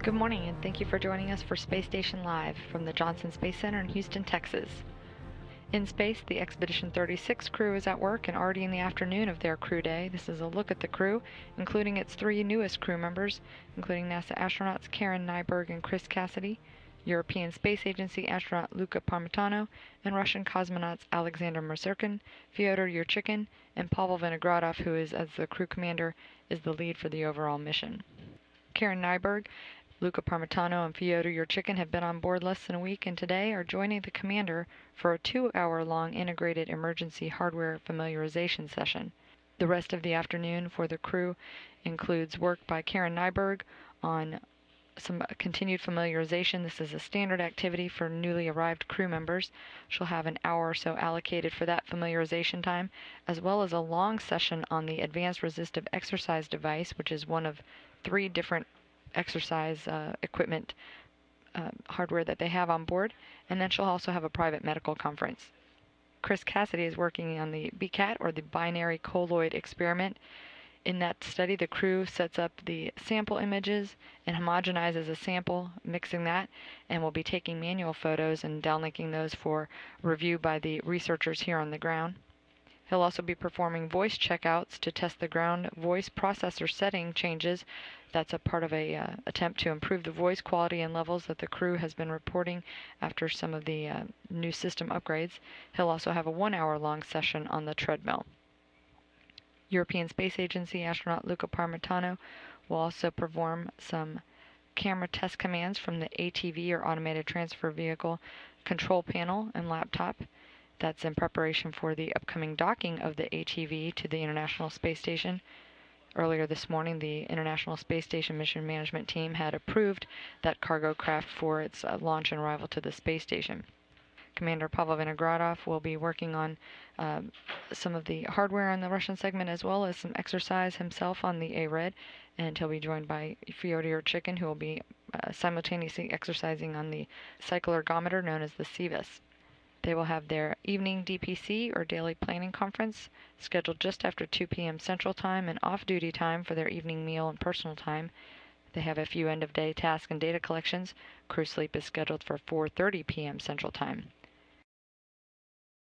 Good morning, and thank you for joining us for Space Station Live from the Johnson Space Center in Houston, Texas. In space, the Expedition 36 crew is at work and already in the afternoon of their crew day. This is a look at the crew, including its three newest crew members, including NASA astronauts Karen Nyberg and Chris Cassidy, European Space Agency astronaut Luca Parmitano, and Russian cosmonauts Alexander Mercerkin, Fyodor Yurchikhin, and Pavel Vinogradov, who is, as the crew commander, is the lead for the overall mission. Karen Nyberg, Luca Parmitano, and Fyodor Yurchikhin have been on board less than a week and today are joining the commander for a 2-hour-long integrated emergency hardware familiarization session. The rest of the afternoon for the crew includes work by Karen Nyberg on some continued familiarization. This is a standard activity for newly arrived crew members. She'll have an hour or so allocated for that familiarization time, as well as a long session on the Advanced Resistive Exercise Device, which is one of 3 different exercise equipment hardware that they have on board, and then she'll also have a private medical conference. Chris Cassidy is working on the BCAT, or the Binary Colloid Experiment. In that study, the crew sets up the sample images and homogenizes a sample, mixing that, and will be taking manual photos and downlinking those for review by the researchers here on the ground. He'll also be performing voice checkouts to test the ground voice processor setting changes. That's a part of a attempt to improve the voice quality and levels that the crew has been reporting after some of the new system upgrades. He'll also have a 1-hour-long session on the treadmill. European Space Agency astronaut Luca Parmitano will also perform some camera test commands from the ATV, or Automated Transfer Vehicle, control panel and laptop. That's in preparation for the upcoming docking of the ATV to the International Space Station. Earlier this morning, the International Space Station Mission Management Team had approved that cargo craft for its launch and arrival to the space station. Commander Pavel Vinogradov will be working on some of the hardware on the Russian segment, as well as some exercise himself on the ARED, and he'll be joined by Fyodor Yurchikhin, who will be simultaneously exercising on the cycloergometer known as the CVIS. They will have their evening DPC, or daily planning conference, scheduled just after 2 p.m. Central Time, and off-duty time for their evening meal and personal time. They have a few end-of-day task and data collections. Crew sleep is scheduled for 4:30 p.m. Central Time.